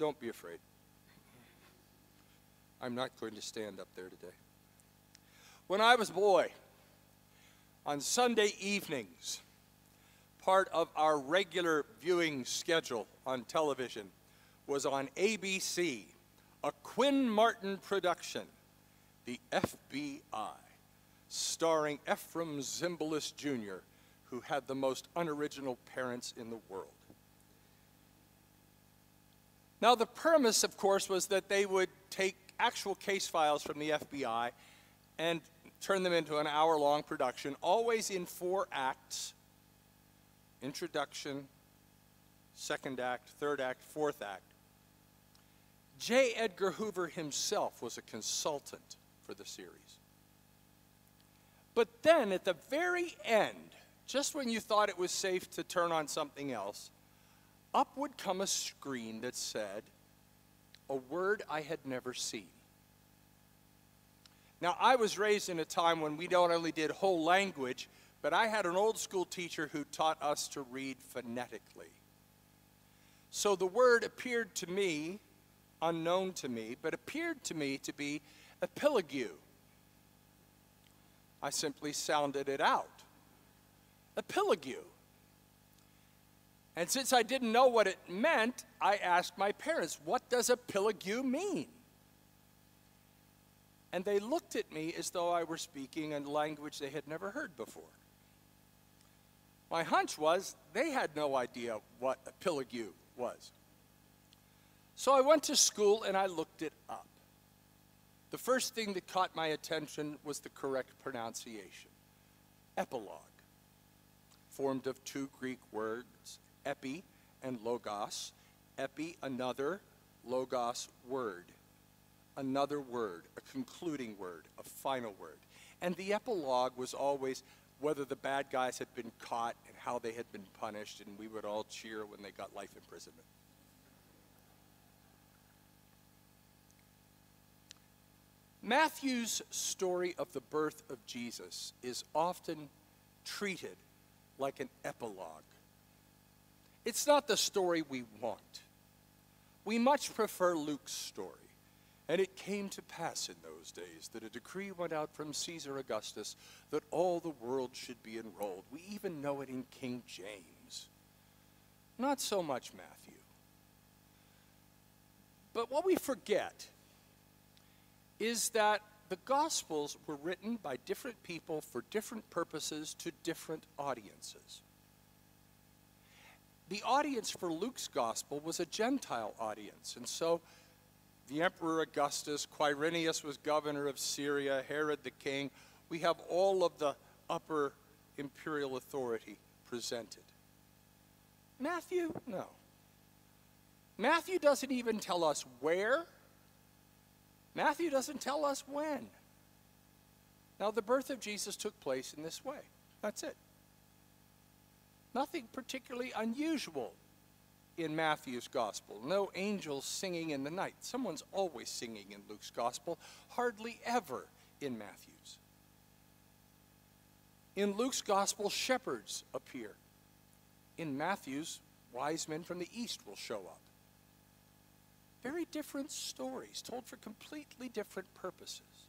Don't be afraid. I'm not going to stand up there today. When I was a boy, on Sunday evenings, part of our regular viewing schedule on television was on ABC, a Quinn Martin production, The FBI, starring Ephraim Zimbalist Jr., who had the most unoriginal parents in the world. Now, the premise, of course, was that they would take actual case files from the FBI and turn them into an hour-long production, always in 4 acts: introduction, second act, third act, fourth act. J. Edgar Hoover himself was a consultant for the series. But then, at the very end, just when you thought it was safe to turn on something else, up would come a screen that said, "A word I had never seen." Now, I was raised in a time when we not only did whole language, but I had an old school teacher who taught us to read phonetically. So the word appeared to me, unknown to me, but appeared to me to be epilogue. I simply sounded it out. Epilogue. And since I didn't know what it meant, I asked my parents, "What does epilogue mean?" And they looked at me as though I were speaking a language they had never heard before. My hunch was they had no idea what epilogue was. So I went to school and I looked it up. The first thing that caught my attention was the correct pronunciation. Epilogue, formed of 2 Greek words, epi and logos. Epi, another, logos, word. Another word, a concluding word, a final word. And the epilogue was always whether the bad guys had been caught and how they had been punished, and we would all cheer when they got life imprisonment. Matthew's story of the birth of Jesus is often treated like an epilogue. It's not the story we want. We much prefer Luke's story. And it came to pass in those days that a decree went out from Caesar Augustus that all the world should be enrolled. We even know it in King James. Not so much Matthew. But what we forget is that the Gospels were written by different people for different purposes to different audiences. The audience for Luke's Gospel was a Gentile audience, and so the Emperor Augustus, Quirinius was governor of Syria, Herod the king. We have all of the upper imperial authority presented. Matthew, no. Matthew doesn't even tell us where. Matthew doesn't tell us when. Now, the birth of Jesus took place in this way. That's it. Nothing particularly unusual in Matthew's gospel. No angels singing in the night. Someone's always singing in Luke's gospel, hardly ever in Matthew's. In Luke's gospel, shepherds appear. In Matthew's, wise men from the east will show up. Very different stories, told for completely different purposes.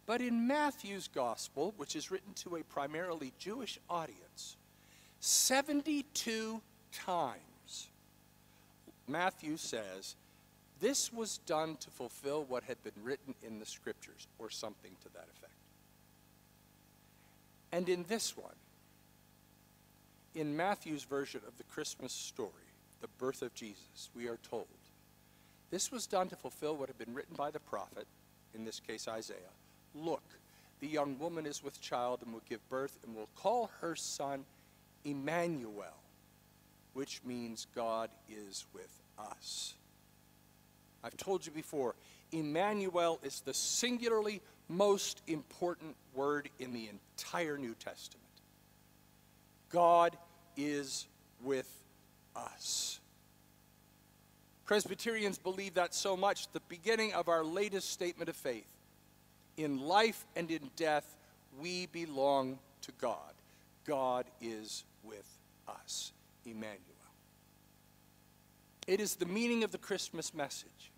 But in Matthew's gospel, which is written to a primarily Jewish audience, 72 times, Matthew says, this was done to fulfill what had been written in the scriptures, or something to that effect. And in this one, in Matthew's version of the Christmas story, the birth of Jesus, we are told, this was done to fulfill what had been written by the prophet, in this case Isaiah. Look, the young woman is with child and will give birth and will call her son Emmanuel, which means God is with us. I've told you before, Emmanuel is the singularly most important word in the entire New Testament. God is with us. Presbyterians believe that so much, the beginning of our latest statement of faith. In life and in death, we belong to God. God is with us. Emmanuel. It is the meaning of the Christmas message.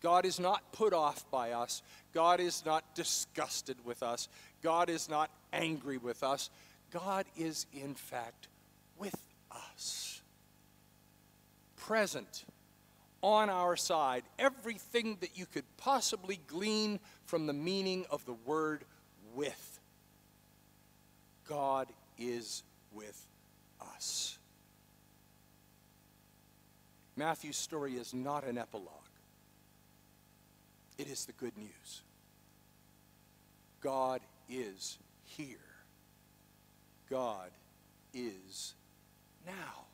God is not put off by us. God is not disgusted with us. God is not angry with us. God is, in fact, with us. Present, on our side. Everything that you could possibly glean from the meaning of the word with. God is with us. Matthew's story is not an epilogue. It is the good news. God is here. God is now.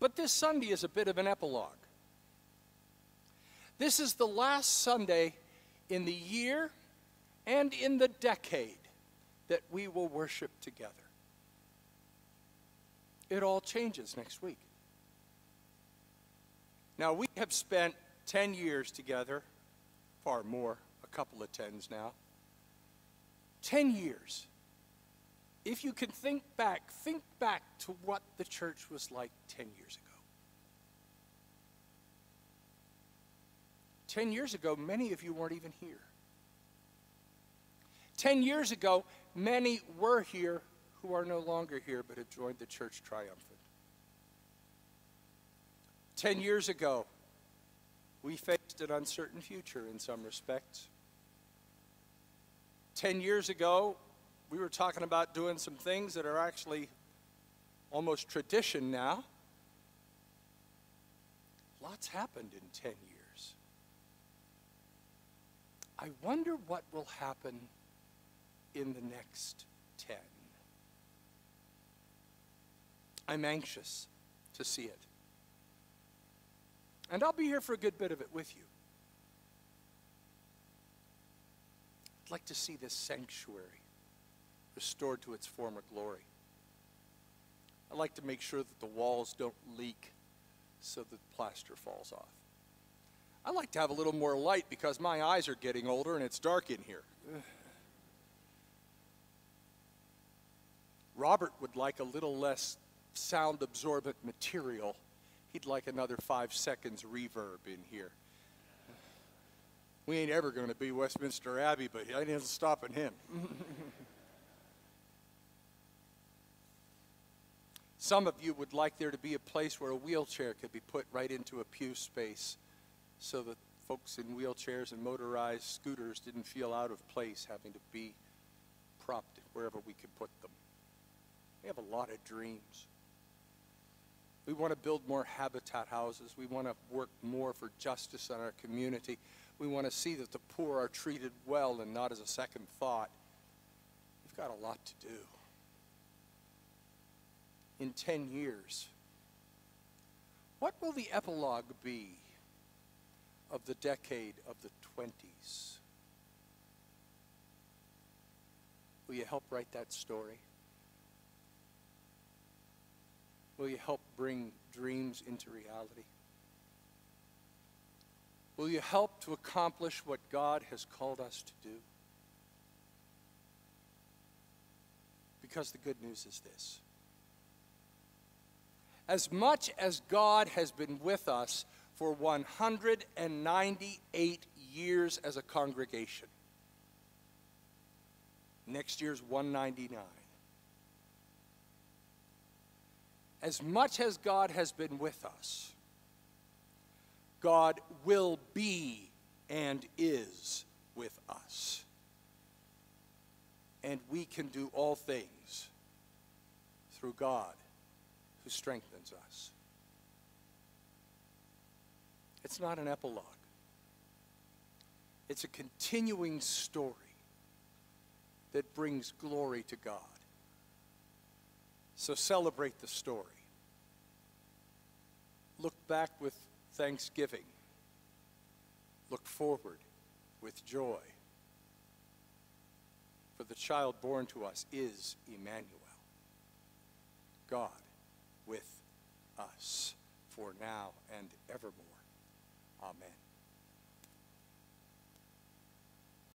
But this Sunday is a bit of an epilogue. This is the last Sunday in the year and in the decade that we will worship together. It all changes next week. Now, we have spent 10 years together, far more, a couple of tens now. 10 years. If you can think back to what the church was like 10 years ago. 10 years ago, many of you weren't even here. 10 years ago, many were here who are no longer here but have joined the church triumphant. 10 years ago, we faced an uncertain future in some respects. 10 years ago, we were talking about doing some things that are actually almost tradition now. Lots happened in 10 years. I wonder what will happen in the next 10. I'm anxious to see it. And I'll be here for a good bit of it with you. I'd like to see this sanctuary restored to its former glory. I'd like to make sure that the walls don't leak so that the plaster falls off. I'd like to have a little more light because my eyes are getting older and it's dark in here. Robert would like a little less sound-absorbent material. He'd like another 5 seconds reverb in here. We ain't ever going to be Westminster Abbey, but it ain't stopping him. Some of you would like there to be a place where a wheelchair could be put right into a pew space so that folks in wheelchairs and motorized scooters didn't feel out of place having to be propped wherever we could put them. We have a lot of dreams. We want to build more habitat houses. We want to work more for justice in our community. We want to see that the poor are treated well and not as a second thought. We've got a lot to do. In 10 years, what will the epilogue be of the decade of the 20s? Will you help write that story? Will you help bring dreams into reality? Will you help to accomplish what God has called us to do? Because the good news is this. As much as God has been with us for 198 years as a congregation, next year's 199. As much as God has been with us, God will be and is with us. And we can do all things through God who strengthens us. It's not an epilogue. It's a continuing story that brings glory to God. So celebrate the story. Look back with thanksgiving. Look forward with joy. For the child born to us is Emmanuel, God with us, for now and evermore. Amen.